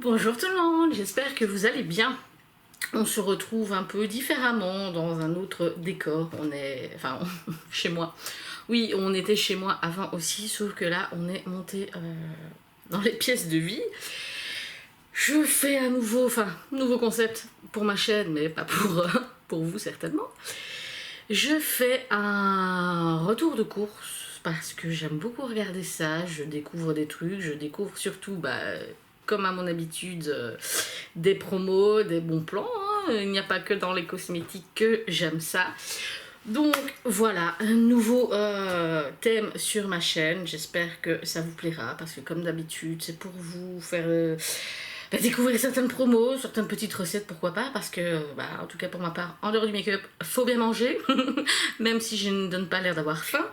Bonjour tout le monde, j'espère que vous allez bien. On se retrouve un peu différemment dans un autre décor. On est, enfin, chez moi. Oui, on était chez moi avant aussi, sauf que là, on est monté dans les pièces de vie. Je fais un nouveau concept pour ma chaîne, mais pas pour vous certainement. Je fais un retour de course parce que j'aime beaucoup regarder ça. Je découvre des trucs, je découvre surtout, comme à mon habitude, des promos, des bons plans. Il n'y a pas que dans les cosmétiques que j'aime ça. Donc voilà, un nouveau thème sur ma chaîne. J'espère que ça vous plaira parce que comme d'habitude, c'est pour vous faire découvrir certaines promos, certaines petites recettes, pourquoi pas, parce que, en tout cas pour ma part, en dehors du make-up, faut bien manger, même si je ne donne pas l'air d'avoir faim.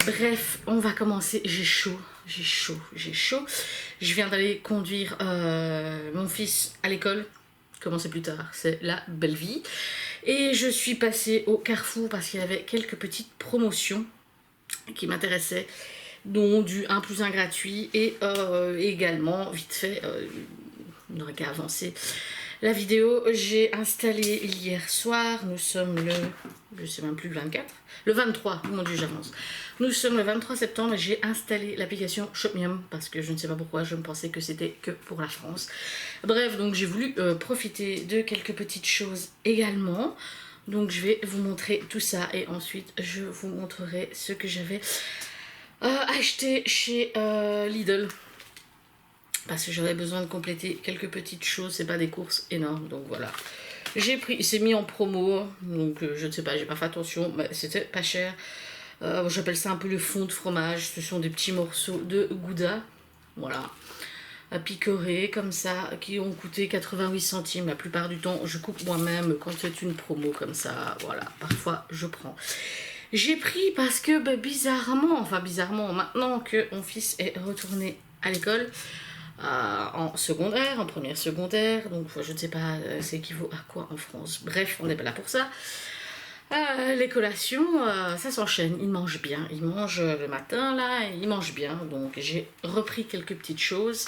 Bref, on va commencer. J'ai chaud. Je viens d'aller conduire mon fils à l'école. Commencer plus tard, c'est la belle vie. Et je suis passée au Carrefour parce qu'il y avait quelques petites promotions qui m'intéressaient, dont du 1 plus 1 gratuit et également, vite fait, on n'aurait qu'à avancer la vidéo, j'ai installé hier soir, nous sommes je sais même plus, le 23, mon dieu j'avance. Nous sommes le 23 septembre et j'ai installé l'application Shopmium parce que je ne sais pas pourquoi, je me pensais que c'était que pour la France. Bref, donc j'ai voulu profiter de quelques petites choses également. Donc je vais vous montrer tout ça et ensuite je vous montrerai ce que j'avais acheté chez Lidl. Parce que j'aurais besoin de compléter quelques petites choses, c'est pas des courses énormes, donc voilà. J'ai pris, c'est mis en promo, donc je ne sais pas, j'ai pas fait attention, mais c'était pas cher. J'appelle ça un peu le fond de fromage, ce sont des petits morceaux de Gouda, voilà, à picorer comme ça, qui ont coûté 88 centimes. La plupart du temps, je coupe moi-même quand c'est une promo comme ça, voilà, parfois je prends. J'ai pris parce que bizarrement, maintenant que mon fils est retourné à l'école, en secondaire, en première secondaire, donc je ne sais pas c'est équivaut à quoi en France, bref on n'est pas là pour ça. Les collations, ça s'enchaîne, ils mangent bien, ils mangent le matin là, ils mangent bien, donc j'ai repris quelques petites choses.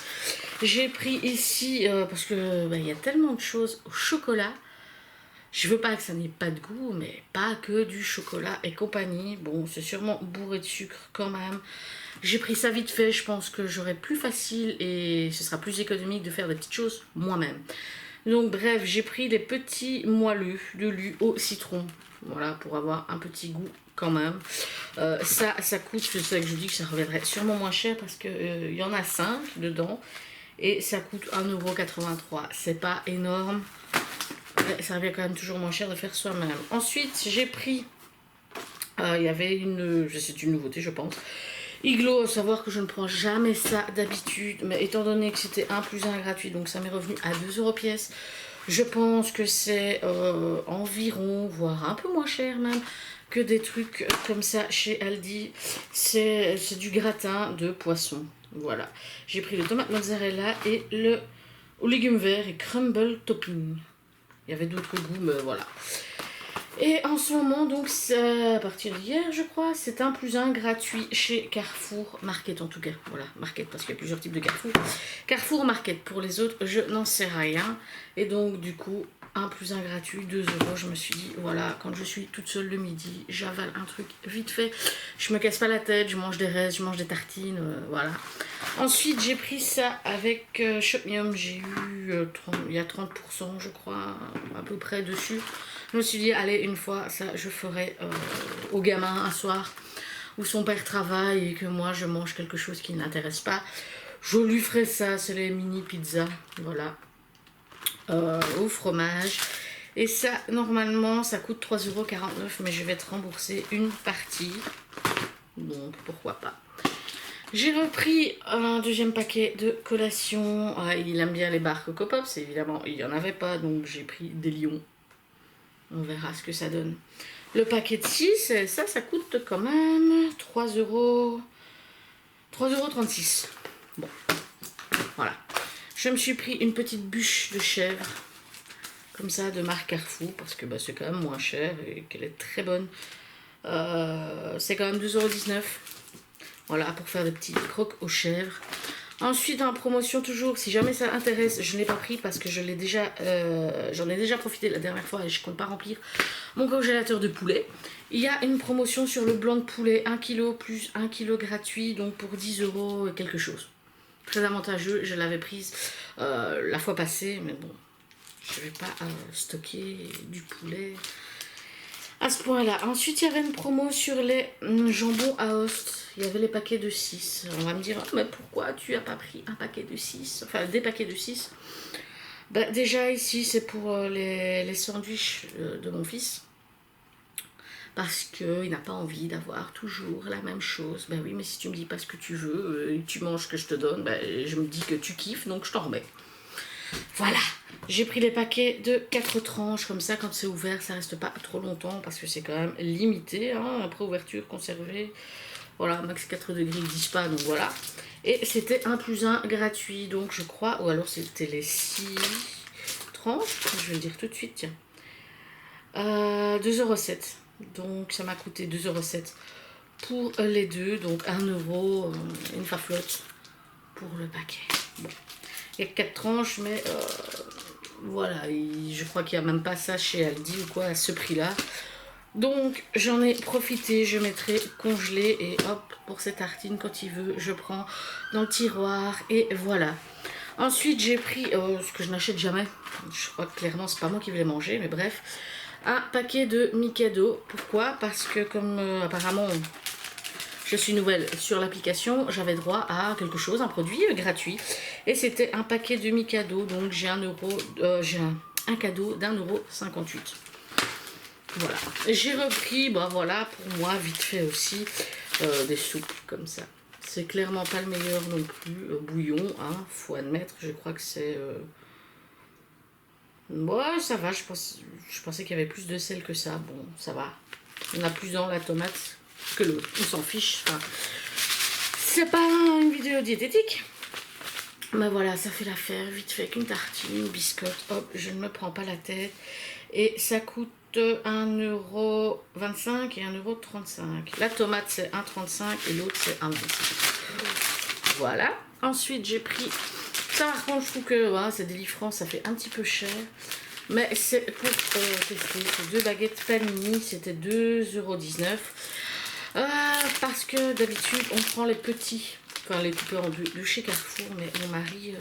J'ai pris ici, parce que il y a tellement de choses au chocolat. Je veux pas que ça n'ait pas de goût, mais pas que du chocolat et compagnie. Bon, c'est sûrement bourré de sucre quand même. J'ai pris ça vite fait, je pense que j'aurai plus facile et ce sera plus économique de faire des petites choses moi-même. Donc bref, j'ai pris des petits moelleux de lait au citron. Voilà, pour avoir un petit goût quand même. Ça coûte, c'est ça que je dis que ça reviendrait sûrement moins cher parce qu'il y en a 5 dedans. Et ça coûte 1,83 €. C'est pas énorme. Ça revient quand même toujours moins cher de faire soi-même. Ensuite, j'ai pris, il y avait c'est une nouveauté je pense, Iglo, à savoir que je ne prends jamais ça d'habitude, mais étant donné que c'était 1 plus 1 gratuit, donc ça m'est revenu à 2 € pièce. Je pense que c'est environ, voire un peu moins cher même, que des trucs comme ça chez Aldi. C'est du gratin de poisson. Voilà. J'ai pris le tomate mozzarella et le aux légumes verts et crumble topping. Il y avait d'autres goûts, mais voilà. Et en ce moment, donc, à partir d'hier, je crois, c'est 1 plus 1 gratuit chez Carrefour Market, en tout cas. Voilà, Market, parce qu'il y a plusieurs types de Carrefour. Carrefour Market, pour les autres, je n'en sais rien. Et donc, du coup, 1 plus 1 gratuit, 2 €. Je me suis dit, voilà, quand je suis toute seule le midi, j'avale un truc vite fait. Je me casse pas la tête, je mange des restes, je mange des tartines, voilà. Ensuite, j'ai pris ça avec Shopmium. J'ai eu, il y a 30%, je crois, à peu près dessus. Je me suis dit, allez, une fois, ça, je ferai au gamin un soir où son père travaille et que moi, je mange quelque chose qui ne l'intéresse pas. Je lui ferai ça, c'est les mini pizzas, voilà, au fromage. Et ça, normalement, ça coûte 3,49 €, mais je vais te rembourser une partie. Donc, pourquoi pas. J'ai repris un deuxième paquet de collations. Il aime bien les barres Coco Pops, évidemment, il n'y en avait pas, donc j'ai pris des lions. On verra ce que ça donne. Le paquet de 6, ça coûte quand même 3,36 €. Bon, voilà. Je me suis pris une petite bûche de chèvre, comme ça, de marque Carrefour, parce que c'est quand même moins cher et qu'elle est très bonne. C'est quand même 2,19 €. Voilà, pour faire des petits crocs aux chèvres. Ensuite, en promotion toujours, si jamais ça intéresse, je ne l'ai pas pris parce que j'en ai déjà profité la dernière fois et je compte pas remplir mon congélateur de poulet. Il y a une promotion sur le blanc de poulet, 1 kg plus 1 kg gratuit, donc pour 10 € quelque chose. Très avantageux, je l'avais prise la fois passée, mais bon, je vais pas stocker du poulet à ce point-là. Ensuite, il y avait une promo sur les jambons à Aoste. Il y avait les paquets de 6. On va me dire, oh, mais pourquoi tu as pas pris un paquet de 6? Enfin, des paquets de 6. Bah, déjà, ici, c'est pour les sandwichs de mon fils. Parce qu'il n'a pas envie d'avoir toujours la même chose. Ben oui, mais si tu me dis pas ce que tu veux, tu manges ce que je te donne, ben, je me dis que tu kiffes, donc je t'en remets. Voilà, j'ai pris les paquets de 4 tranches, comme ça quand c'est ouvert ça reste pas trop longtemps parce que c'est quand même limité, hein, après ouverture, conservé, voilà, max 4 degrés, ils disent pas, donc voilà. Et c'était 1 + 1 gratuit, donc je crois, ou alors c'était les 6 tranches, je vais le dire tout de suite, tiens. 2,07 €, donc ça m'a coûté 2,07 € pour les deux, donc 1 €, une farflotte pour le paquet. Bon. Il y a 4 tranches, mais voilà, je crois qu'il n'y a même pas ça chez Aldi ou quoi à ce prix-là. Donc j'en ai profité, je mettrai congelé et hop, pour ces tartines, quand il veut, je prends dans le tiroir et voilà. Ensuite j'ai pris, ce que je n'achète jamais, je crois que clairement c'est pas moi qui vais les manger, mais bref, un paquet de Mikado. Pourquoi? Parce que comme apparemment je suis nouvelle sur l'application, j'avais droit à quelque chose, un produit gratuit. Et c'était un paquet de Mikado, donc j'ai un cadeau d'1,58 €. Voilà. J'ai repris, bah voilà, pour moi, vite fait aussi, des soupes comme ça. C'est clairement pas le meilleur non plus, bouillon, hein, faut admettre, je crois que c'est... Ouais, ça va, je pensais qu'il y avait plus de sel que ça, bon, ça va. On a plus dans la tomate que l'autre, on s'en fiche, enfin, c'est pas une vidéo diététique. Mais voilà, ça fait l'affaire, vite fait, qu'une tartine, une biscotte, hop, je ne me prends pas la tête. Et ça coûte 1,25 € et 1,35 €. La tomate c'est 1,35 € et l'autre c'est 1,25 €. Voilà. Ensuite j'ai pris, ça par contre je trouve que voilà, c'est délivrant, ça fait un petit peu cher. Mais c'est pour tester, ces 2 baguettes panini, c'était 2,19 €. Parce que d'habitude on prend les petits, enfin les coupés en deux de chez Carrefour, mais mon mari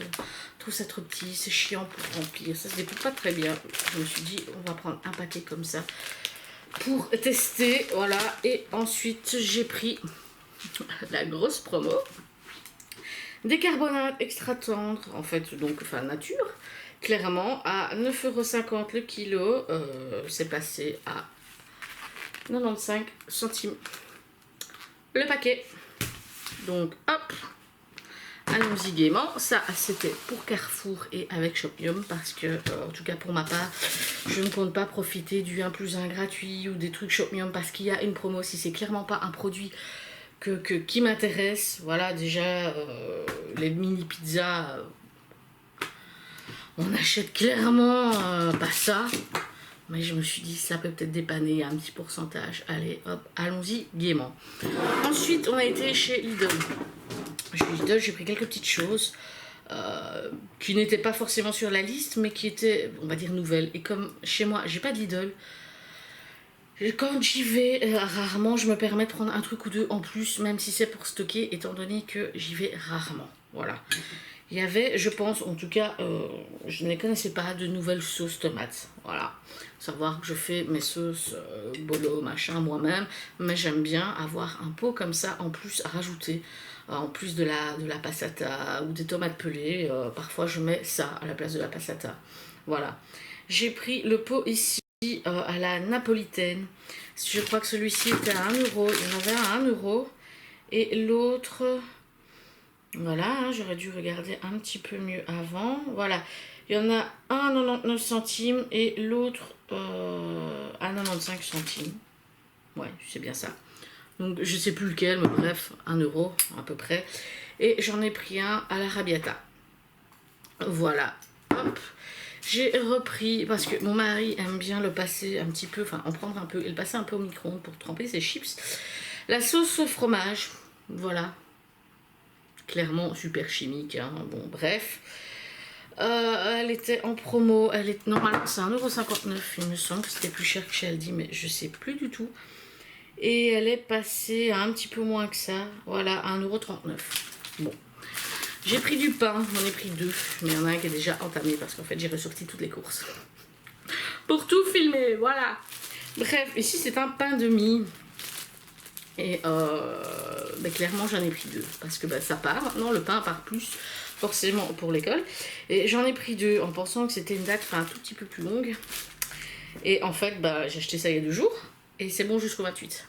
trouve ça trop petit, c'est chiant pour remplir, ça se découpe pas très bien. Je me suis dit on va prendre un paquet comme ça pour tester, voilà. Et ensuite j'ai pris la grosse promo des carbonates extra tendres, en fait, donc enfin nature, clairement à 9,50 € le kilo, c'est passé à 95 centimes le paquet. Donc hop, allons-y gaiement. Ça c'était pour Carrefour et avec Shopium parce que en tout cas pour ma part je ne compte pas profiter du 1 + 1 gratuit ou des trucs Shopium parce qu'il y a une promo. Si c'est clairement pas un produit qui m'intéresse, voilà, déjà les mini pizzas, on achète clairement pas ça. Mais je me suis dit, ça peut peut-être dépanner un petit pourcentage. Allez, hop, allons-y gaiement. Ensuite, on a été chez Lidl. Chez Lidl, j'ai pris quelques petites choses qui n'étaient pas forcément sur la liste, mais qui étaient, on va dire, nouvelles. Et comme chez moi, j'ai pas de Lidl, quand j'y vais, rarement, je me permets de prendre un truc ou deux en plus, même si c'est pour stocker, étant donné que j'y vais rarement. Voilà. Il y avait, je pense, en tout cas, je ne les connaissais pas, de nouvelles sauces tomates. Voilà. Savoir que je fais mes sauces bolo, machin, moi-même. Mais j'aime bien avoir un pot comme ça, en plus, à rajouter. En plus de la passata ou des tomates pelées. Parfois, je mets ça à la place de la passata. Voilà. J'ai pris le pot ici à la napolitaine. Je crois que celui-ci était à 1 €. Il y en avait un à 1 €. Et l'autre... Voilà, hein, j'aurais dû regarder un petit peu mieux avant. Voilà, il y en a un à 99 centimes et l'autre à 95 centimes. Ouais, c'est bien ça. Donc, je sais plus lequel, mais bref, 1 € à peu près. Et j'en ai pris un à l'arabiata. Voilà, hop. J'ai repris, parce que mon mari aime bien le passer un petit peu, enfin en prendre un peu, et le passer un peu au micro-ondes pour tremper ses chips. La sauce au fromage, voilà. clairement super chimique, hein. Bon, bref. Elle était en promo, normalement c'est 1,59 €, il me semble que c'était plus cher que chez Aldi, mais je sais plus du tout. Et elle est passée à un petit peu moins que ça, voilà, à 1,39 €. Bon, j'ai pris du pain, j'en ai pris 2, mais il y en a un qui est déjà entamé parce qu'en fait j'ai ressorti toutes les courses. Pour tout filmer, voilà. Bref, ici c'est un pain de mie. Et clairement j'en ai pris 2 parce que ça part maintenant, le pain part plus forcément pour l'école. Et j'en ai pris 2 en pensant que c'était une date un tout petit peu plus longue. Et en fait j'ai acheté ça il y a 2 jours et c'est bon jusqu'au 28.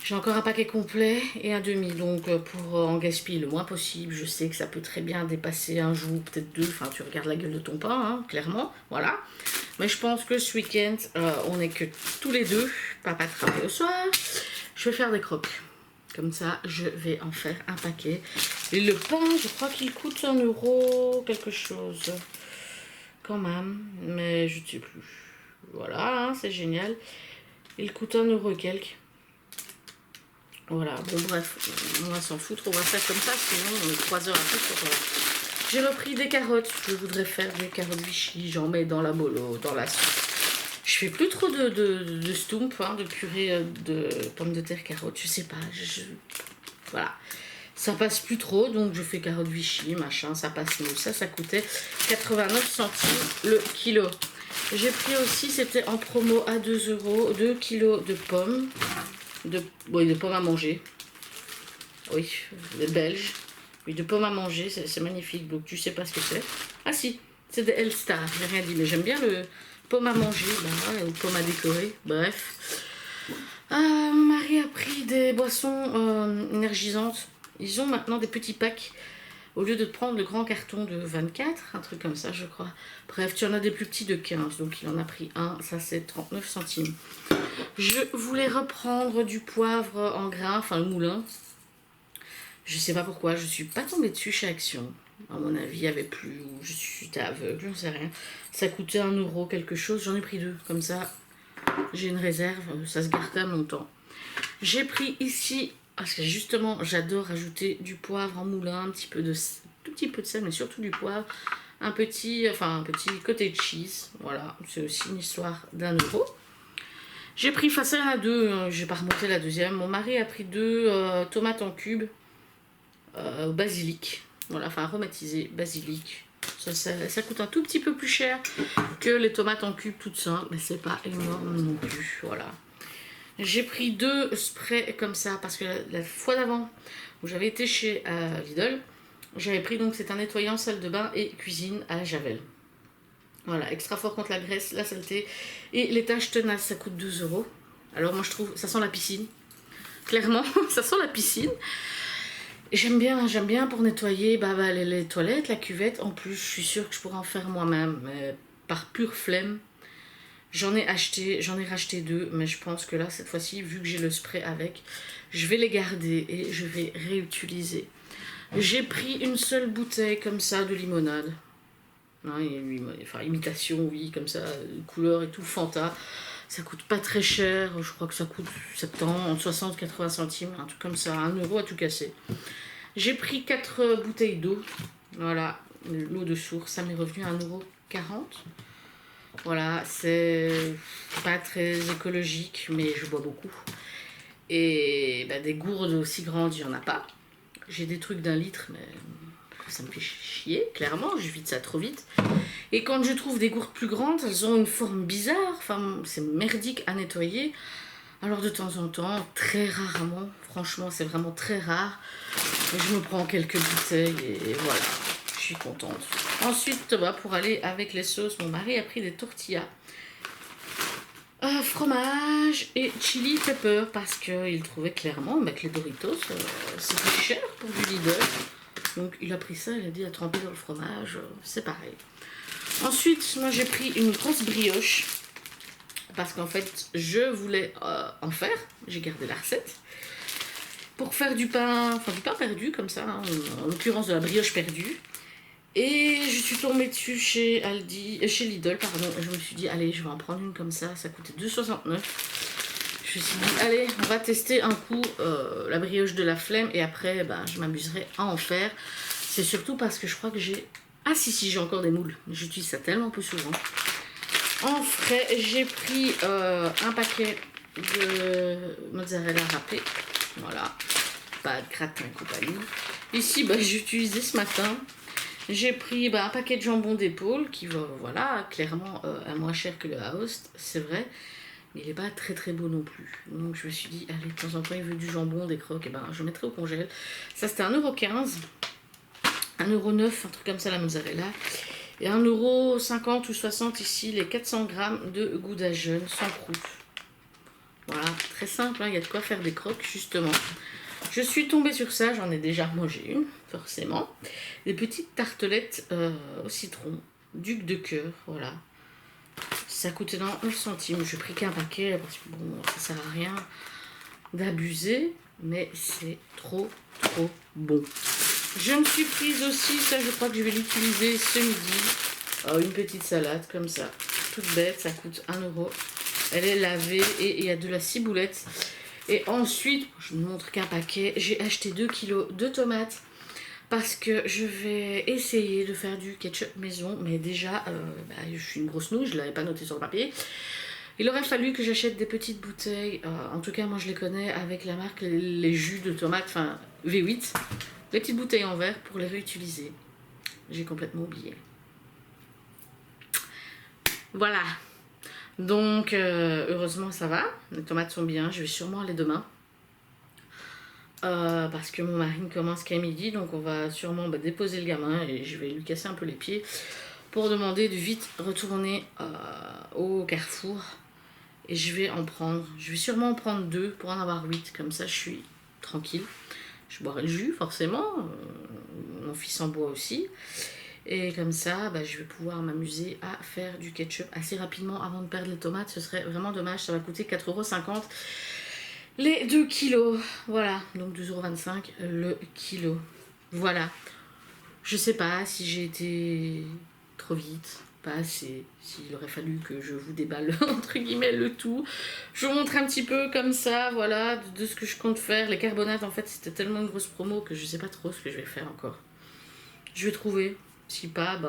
J'ai encore un paquet complet et un demi, donc pour en gaspiller le moins possible. Je sais que ça peut très bien dépasser un jour, peut-être 2, enfin tu regardes la gueule de ton pain, hein, clairement, voilà. Mais je pense que ce week-end, on n'est que tous les deux, papa travaille au soir, je vais faire des croques. Comme ça, je vais en faire un paquet. Et le pain, je crois qu'il coûte 1 € quelque chose, quand même, mais je ne sais plus. Voilà, hein, c'est génial. Il coûte 1 € et quelques. Voilà, bon bref, on va s'en foutre, on va faire comme ça, sinon on est 3 heures à tout sur. J'ai repris des carottes, je voudrais faire des carottes Vichy, j'en mets dans la bolo, dans la soupe. Je fais plus trop de stump, hein, de purée de pommes de terre carottes, je sais pas, voilà. Ça passe plus trop, donc je fais carottes Vichy, machin, ça passe mieux. Ça coûtait 89 centimes le kilo. J'ai pris aussi, c'était en promo à 2 €, 2 kilos de pommes. De pommes à manger. Oui, des belges. Oui, de pommes à manger, c'est magnifique. Donc tu sais pas ce que c'est. Ah si, c'est des Elstar, j'ai rien dit, mais j'aime bien le pomme à manger, ou pomme à décorer, bref. Marie a pris des boissons énergisantes. Ils ont maintenant des petits packs. Au lieu de prendre le grand carton de 24, un truc comme ça, je crois. Bref, tu en as des plus petits de 15, donc il en a pris un, ça c'est 39 centimes. Je voulais reprendre du poivre en grains, enfin le moulin. Je sais pas pourquoi, je suis pas tombée dessus chez Action. À mon avis, il n'y avait plus, ou je suis aveugle, je ne sais rien. Ça coûtait 1 € quelque chose, j'en ai pris 2, comme ça j'ai une réserve, ça se garde quand même longtemps. J'ai pris ici, parce que justement j'adore ajouter du poivre en moulin, tout petit peu de sel, mais surtout du poivre. Un petit cottage cheese, voilà, c'est aussi une histoire d'1 €. J'ai pris, ça il y en a 2, je vais pas remonter la deuxième. Mon mari a pris 2 tomates en cubes, basilic, voilà, enfin aromatisé, basilic. Ça coûte un tout petit peu plus cher que les tomates en cubes toutes simples, mais c'est pas énorme non plus, voilà. J'ai pris 2 sprays comme ça, parce que la fois d'avant, où j'avais été chez Lidl, j'avais pris, donc c'est un nettoyant salle de bain et cuisine à la javel. Voilà, extra fort contre la graisse, la saleté et les taches tenaces, ça coûte 2 €. Alors moi je trouve, ça sent la piscine. Clairement, ça sent la piscine. J'aime bien pour nettoyer les toilettes, la cuvette. En plus, je suis sûre que je pourrais en faire moi-même, mais par pure flemme. J'en ai racheté 2, mais je pense que là, cette fois-ci, vu que j'ai le spray avec, je vais les garder et je vais réutiliser. J'ai pris une seule bouteille comme ça de limonade. Hein, imitation, oui, comme ça, couleur et tout, Fanta. Ça coûte pas très cher, je crois que ça coûte 70, 60, 80 centimes, un truc comme ça, 1 € à tout casser. J'ai pris 4 bouteilles d'eau, voilà, l'eau de source, ça m'est revenu à 1,40 €. Voilà, c'est pas très écologique, mais je bois beaucoup. Et des gourdes aussi grandes, il n'y en a pas. J'ai des trucs d'1 litre, mais ça me fait chier, clairement, je vide ça trop vite. Et quand je trouve des gourdes plus grandes, elles ont une forme bizarre, enfin, c'est merdique à nettoyer. Alors de temps en temps, très rarement, franchement, c'est vraiment très rare, je me prends quelques bouteilles et voilà, je suis contente. Ensuite, pour aller avec les sauces, mon mari a pris des tortillas. Fromage et chili pepper, parce qu'il trouvait clairement que les Doritos, c'était cher pour du Lidl. Donc il a pris ça, il a dit à tremper dans le fromage, c'est pareil. Ensuite, moi j'ai pris une grosse brioche, parce qu'en fait, je voulais en faire, j'ai gardé la recette, pour faire du pain perdu, comme ça, hein, en l'occurrence de la brioche perdue. Et je suis tombée dessus chez Lidl, pardon, et je me suis dit, allez, je vais en prendre une comme ça coûtait 2,69 €. je me suis dit, allez, on va tester un coup la brioche de la flemme et après, bah, je m'amuserai à en faire. C'est surtout parce que je crois que j'ai... Ah si, j'ai encore des moules. J'utilise ça tellement peu souvent. En frais, j'ai pris un paquet de mozzarella râpé. Voilà, pas de gratin et compagnie. Ici, bah, j'ai utilisé ce matin. J'ai pris un paquet de jambon d'épaule qui va, voilà, clairement à moins cher que le Aoste, c'est vrai. Mais il n'est pas très très beau non plus. Donc je me suis dit, allez, de temps en temps, il veut du jambon, des croques, et ben je mettrai au congèle. Ça c'était 1,15 €, 1,09 €, un truc comme ça la mozzarella. Et 1,50 € ou 60 ici, les 400 grammes de gouda jaune sans croûte. Voilà, très simple, hein, il y a de quoi faire des croques justement. Je suis tombée sur ça, j'en ai déjà mangé une, forcément. Des petites tartelettes au citron, duc de cœur, voilà. Ça coûtait dans 11 centimes. Je pris qu'un paquet parce que bon, ça sert à rien d'abuser, mais c'est trop bon. Je me suis prise aussi, ça je crois que je vais l'utiliser ce midi, une petite salade comme ça, toute bête, ça coûte 1 €. Elle est lavée et il y a de la ciboulette. Et ensuite, je ne montre qu'un paquet, j'ai acheté 2 kilos de tomates parce que je vais essayer de faire du ketchup maison. Mais déjà, je suis une grosse nouille, je ne l'avais pas noté sur le papier. Il aurait fallu que j'achète des petites bouteilles, en tout cas moi je les connais avec la marque les jus de tomates, enfin V8. Les petites bouteilles en verre pour les réutiliser. J'ai complètement oublié. Voilà. Donc, heureusement, ça va. Les tomates sont bien. Je vais sûrement aller demain. Parce que mon mari ne commence qu'à midi. Donc, on va sûrement déposer le gamin. Et je vais lui casser un peu les pieds. Pour demander de vite retourner au Carrefour. Et je vais en prendre. Je vais sûrement en prendre 2 pour en avoir 8. Comme ça, je suis tranquille. Je boirai le jus, forcément. Mon fils en boit aussi. Et comme ça, je vais pouvoir m'amuser à faire du ketchup assez rapidement avant de perdre les tomates. Ce serait vraiment dommage, ça va coûter 4,50 € les 2 kilos. Voilà, donc 2,25 € le kilo. Voilà. Je sais pas si j'ai été trop vite, pas assez. S'il aurait fallu que je vous déballe entre guillemets le tout. Je vous montre un petit peu comme ça, voilà, de ce que je compte faire. Les carbonates, en fait, c'était tellement une grosse promo que je sais pas trop ce que je vais faire encore. Je vais trouver. Si pas,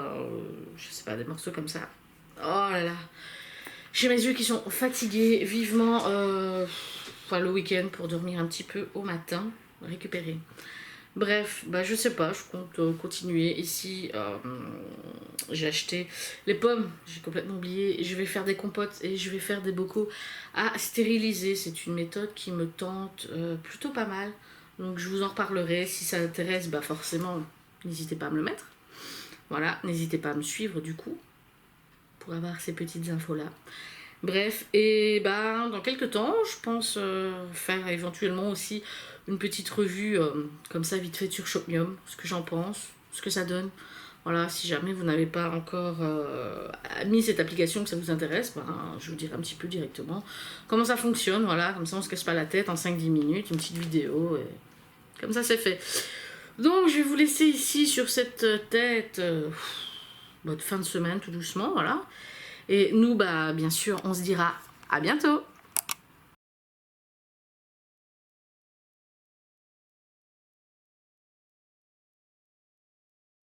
je sais pas, des morceaux comme ça. Oh là là. J'ai mes yeux qui sont fatigués vivement le week-end pour dormir un petit peu au matin, récupérer. Bref, je sais pas, je compte continuer. Ici, j'ai acheté les pommes, j'ai complètement oublié. Je vais faire des compotes et je vais faire des bocaux à stériliser. C'est une méthode qui me tente plutôt pas mal. Donc je vous en reparlerai. Si ça intéresse, forcément, n'hésitez pas à me le mettre. Voilà, n'hésitez pas à me suivre du coup, pour avoir ces petites infos-là. Bref, et dans quelques temps, je pense faire éventuellement aussi une petite revue comme ça, vite fait sur Shopmium, ce que j'en pense, ce que ça donne. Voilà, si jamais vous n'avez pas encore mis cette application, que ça vous intéresse, je vous dirai un petit peu directement comment ça fonctionne. Voilà, comme ça on se casse pas la tête en 5-10 minutes, une petite vidéo, et comme ça c'est fait. Donc je vais vous laisser ici sur cette tête de fin de semaine tout doucement, voilà. Et nous, bien sûr, on se dira à bientôt.